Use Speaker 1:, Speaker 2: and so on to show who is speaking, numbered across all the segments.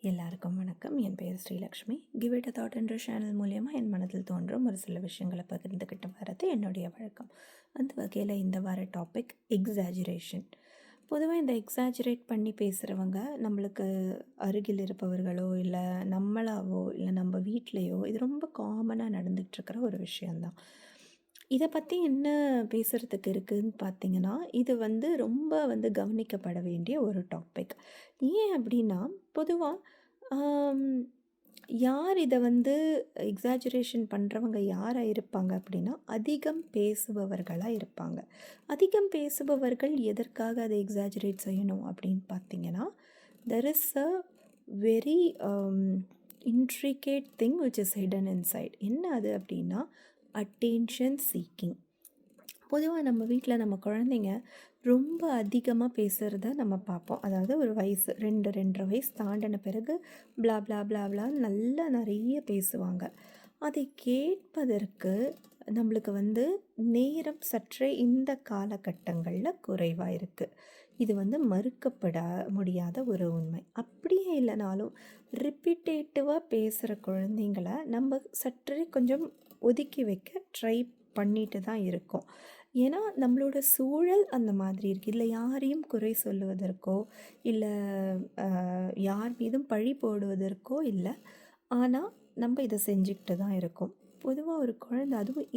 Speaker 1: எல்லாருக்கும் வணக்கம். என் பெயர் Srilakshmi. Give it a thought என்ற சேனல் மூலயமா என் மனதில் தோன்றும் ஒரு சில விஷயங்களை பகிர்ந்துக்கிட்டு வரது என்னுடைய வழக்கம். அந்த வகையில் இந்த வார டாபிக் எக்ஸாஜுரேஷன். பொதுவாக இந்த எக்ஸாஜுரேட் பண்ணி பேசுகிறவங்க நம்மளுக்கு அருகில் இருப்பவர்களோ இல்லை நம்மளாவோ இல்லை நம்ம வீட்லேயோ இது ரொம்ப காமனாக நடந்துகிட்ருக்கிற ஒரு விஷயந்தான். இதை பற்றி என்ன பேசுகிறதுக்கு இருக்குதுன்னு பார்த்தீங்கன்னா, இது ரொம்ப கவனிக்கப்பட வேண்டிய ஒரு டாபிக். ஏன் அப்படின்னா, பொதுவாக யார் இதை எக்ஸாஜுரேஷன் பண்ணுறவங்க யாராக இருப்பாங்க அப்படின்னா, அதிகம் பேசுபவர்களாக இருப்பாங்க. அதிகம் பேசுபவர்கள் எதற்காக அதை எக்ஸாஜுரேட் செய்யணும் அப்படின்னு பார்த்தீங்கன்னா, there is a very intricate thing which is hidden inside. என்ன அது அப்படின்னா, அட்டென்ஷன் சீக்கிங். பொதுவாக நம்ம வீட்டில் நம்ம குழந்தைங்க ரொம்ப அதிகமாக பேசுகிறத நம்ம பார்ப்போம். அதாவது ஒரு வயசு 2-2.5 வயசு தாண்டின பிறகு பிளா பிளா பிளா பிளான்னு நல்லா நிறைய பேசுவாங்க. அதை கேட்பதற்கு நம்மளுக்கு நேரம் சற்றே இந்த காலகட்டங்களில் குறைவாக இருக்குது. இது மறுக்கப்பட முடியாத ஒரு உண்மை. அப்படியே இல்லைனாலும் ரிப்பீட்டேட்டிவாக பேசுகிற குழந்தைங்கள நம்ம சற்றே கொஞ்சம் ஒதுக்கி வைக்க ட்ரை பண்ணிட்டு தான் இருக்கோம். ஏன்னா நம்மளோட சூழல் அந்த மாதிரி இருக்குது. இல்லை யாரையும் குறை சொல்லுவதற்கோ இல்லை யார் மீதும் பழி போடுவதற்கோ இல்லை. ஆனால் நம்ம இதை செஞ்சுக்கிட்டு தான் இருக்கோம். பொதுவாக ஒரு குழந்தை, அதுவும்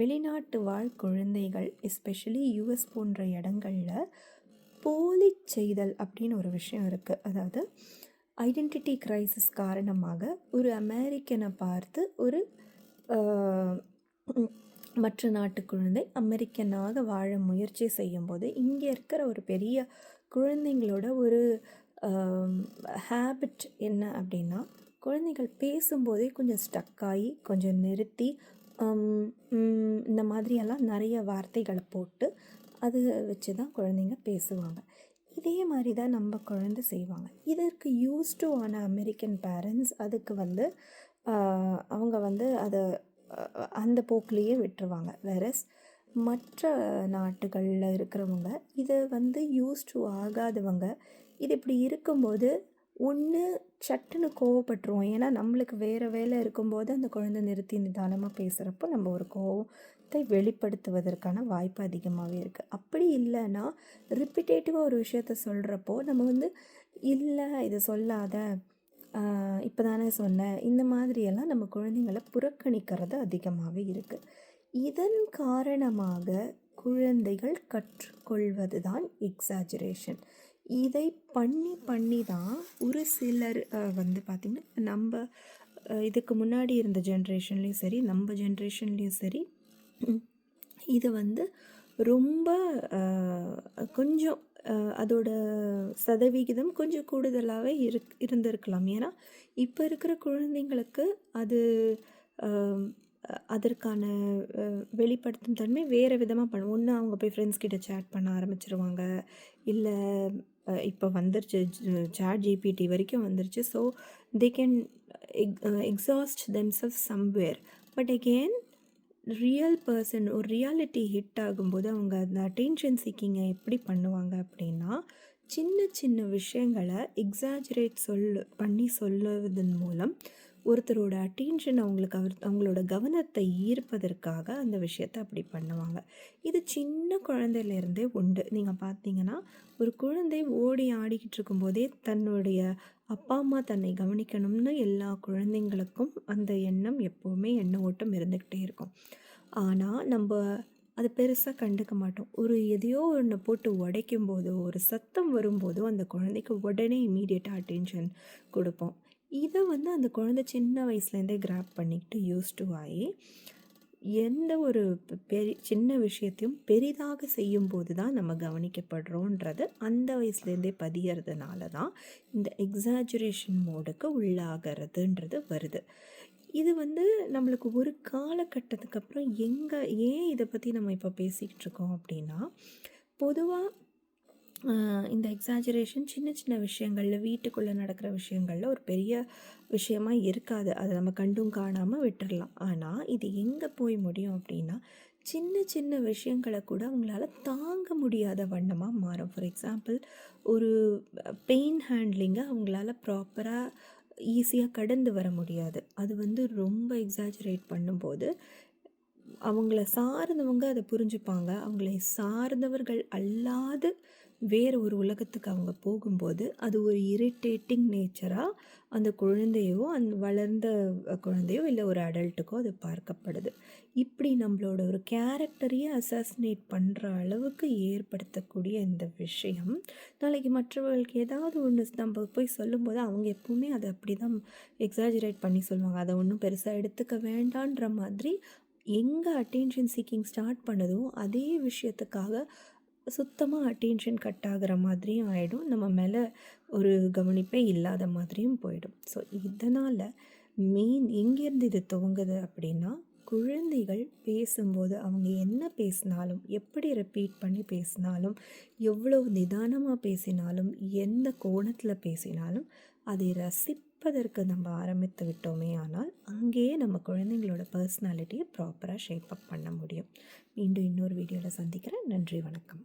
Speaker 1: வெளிநாட்டு வாழ் குழந்தைகள், எஸ்பெஷலி யூஎஸ் போன்ற இடங்களில் போலி செய்தல் அப்படின்னு ஒரு விஷயம் இருக்குது. அதாவது ஐடென்டிட்டி கிரைசிஸ் காரணமாக ஒரு அமெரிக்கனை பார்த்து ஒரு மற்ற நாட்டு குழந்தை அமெரிக்கனாக வாழ முயற்சி செய்யும்போது இங்கே இருக்கிற ஒரு பெரிய குழந்தைங்களோட ஒரு ஹேபிட் என்ன அப்படின்னா, குழந்தைகள் பேசும்போதே கொஞ்சம் ஸ்டக்காகி கொஞ்சம் நிறுத்தி இந்த மாதிரியெல்லாம் நிறைய வார்த்தைகளை போட்டு அது வச்சு தான் குழந்தைங்க பேசுவாங்க. இதே மாதிரி தான் நம்ம குழந்தை செய்வாங்க. இதற்கு யூஸ்டு ஆன அமெரிக்கன் பேரண்ட்ஸ் அதுக்கு அவங்க அதை அந்த போக்கிலேயே விட்டுருவாங்க. வேறஸ் மற்ற நாட்டுகளில் இருக்கிறவங்க இதை யூஸ்டு ஆகாதவங்க இது இப்படி இருக்கும்போது ஒன்று சட்டுன்னு கோவப்பட்டுருவோம். ஏன்னா நம்மளுக்கு வேறு வேலை இருக்கும்போது அந்த குழந்தை நிறுத்தி நிதானமாக பேசுகிறப்போ நம்ம ஒரு கோவத்தை வெளிப்படுத்துவதற்கான வாய்ப்பு அதிகமாகவே இருக்குது. அப்படி இல்லைன்னா ரிப்பீட்டேட்டிவாக ஒரு விஷயத்த சொல்கிறப்போ நம்ம இல்லை இதை சொல்லாத, இப்போ தானே சொன்னேன், இந்த மாதிரியெல்லாம் நம்ம குழந்தைங்களை புறக்கணிக்கிறது அதிகமாகவே இருக்குது. இதன் காரணமாக குழந்தைகள் கற்றுக்கொள்வது தான் எக்ஸாஜுரேஷன். இதை பண்ணி தான் ஒரு சிலர் பார்த்திங்கன்னா, நம்ம இதுக்கு முன்னாடி இருந்த ஜென்ரேஷன்லேயும் சரி, நம்ம ஜென்ரேஷன்லேயும் சரி, இது ரொம்ப கொஞ்சம் அதோட சதவிகிதம் கொஞ்சம் கூடுதலாகவே இருந்திருக்கலாம். ஏன்னா இப்போ இருக்கிற குழந்தைங்களுக்கு அது அதற்கான வெளிப்படுத்தும் தன்மை வேறு விதமாக பண்ணும். ஒன்று அவங்க போய் ஃப்ரெண்ட்ஸ் கிட்ட சேட் பண்ண ஆரம்பிச்சிருவாங்க. இல்லை இப்போ வந்துருச்சு சாட் ஜிபிடி வரைக்கும் வந்துருச்சு. So they can exhaust themselves somewhere. But again real person ஒரு ரியாலிட்டி ஹிட் ஆகும்போது அவங்க அந்த அட்டென்ஷன் சீக்கிங்கை எப்படி பண்ணுவாங்க அப்படின்னா, சின்ன சின்ன விஷயங்களை எக்ஸாஜரேட் பண்ணி சொல்லுவதன் மூலம் ஒருத்தரோட அட்டென்ஷன் அவங்களோட கவனத்தை ஈர்ப்பதற்காக அந்த விஷயத்தை அப்படி பண்ணுவாங்க. இது சின்ன குழந்தையிலேருந்தே உண்டு. நீங்கள் பார்த்தீங்கன்னா, ஒரு குழந்தை ஓடி ஆடிக்கிட்டு இருக்கும்போதே தன்னுடைய அப்பா அம்மா தன்னை கவனிக்கணும்னு எல்லா குழந்தைங்களுக்கும் அந்த எண்ணம் எப்போவுமே எண்ண ஓட்டம் இருந்துக்கிட்டே இருக்கும். ஆனால் நம்ம அதை பெருசாக கண்டுக்க மாட்டோம். எதையோ ஒன்று போட்டு உடைக்கும் போதோ ஒரு சத்தம் வரும்போதோ அந்த குழந்தைக்கு உடனே இமீடியட்டாக அட்டென்ஷன் கொடுப்போம். இதை அந்த குழந்தை சின்ன வயசுலேருந்தே கிராப் பண்ணிக்கிட்டு யூஸ்டு ஆகி எந்த ஒரு சின்ன விஷயத்தையும் பெரிதாக செய்யும்போது தான் நம்ம கவனிக்கப்படுறோன்றது அந்த வயசுலேருந்தே பதியறதுனால தான் இந்த எக்ஸாஜுரேஷன் மோடுக்கு உள்ளாகிறதுன்றது வருது. இது நம்மளுக்கு ஒரு காலகட்டத்துக்கு அப்புறம் ஏன் இதை பற்றி நம்ம இப்போ பேசிக்கிட்டு இருக்கோம் அப்படின்னா, பொதுவாக இந்த எக்ஸாஜுரேஷன் சின்ன சின்ன விஷயங்களில் வீட்டுக்குள்ளே நடக்கிற விஷயங்களில் ஒரு பெரிய விஷயமாக இருக்காது. அதை நம்ம கண்டும் காணாமல் விட்டுடலாம். ஆனால் இது எங்கே போய் முடியும் அப்படின்னா, சின்ன சின்ன விஷயங்களை கூட அவங்களால தாங்க முடியாத வண்ணமாக மாறும். ஃபார் எக்ஸாம்பிள், ஒரு பெயின் ஹேண்ட்லிங்கை அவங்களால ப்ராப்பராக ஈஸியாக கடந்து வர முடியாது. அது வந்து ரொம்ப எக்ஸாஜரேட் பண்ணும்போது அவங்கள சார்ந்தவங்க அதை புரிஞ்சுப்பாங்க. அவங்களை சார்ந்தவர்கள் அல்லாது வேறு ஒரு உலகத்துக்கு அவங்க போகும்போது அது ஒரு இரிட்டேட்டிங் நேச்சராக அந்த குழந்தையோ வளர்ந்த குழந்தையோ இல்லை ஒரு அடல்ட்டுக்கோ அது பார்க்கப்படுது. இப்படி நம்மளோட ஒரு கேரக்டரையே அசாசினேட் பண்ணுற அளவுக்கு ஏற்படுத்தக்கூடிய இந்த விஷயம் நாளைக்கு மற்றவர்களுக்கு ஏதாவது ஒன்று நம்ம போய் சொல்லும்போது அவங்க எப்பவுமே அதை அப்படி தான் எக்ஸாஜரேட் பண்ணி சொல்லுவாங்க. அதை ஒன்றும் பெருசாக எடுத்துக்க வேண்டான்ற மாதிரி எங்கே அட்டென்ஷன் சீக்கிங் ஸ்டார்ட் பண்ணதோ அதே விஷயத்துக்காக சுத்தமாக அட்டென்ஷன் கட் ஆகிற மாதிரியும் ஆகிடும். நம்ம மேலே ஒரு கவனிப்பே இல்லாத மாதிரியும் போயிடும். ஸோ இதனால் எங்கேருந்து இது துவங்குது அப்படின்னா, குழந்தைகள் பேசும்போது அவங்க என்ன பேசினாலும், எப்படி ரிப்பீட் பண்ணி பேசினாலும், எவ்வளோ நிதானமாக பேசினாலும், எந்த கோணத்தில் பேசினாலும் அதை ரசிப்பதற்கு நம்ம ஆரம்பித்து விட்டோமே ஆனால் அங்கேயே நம்ம குழந்தைங்களோட பர்சனாலிட்டியை ப்ராப்பராக ஷேப் அப் பண்ண முடியும். மீண்டும் இன்னொரு வீடியோவில் சந்திக்கிறேன். நன்றி, வணக்கம்.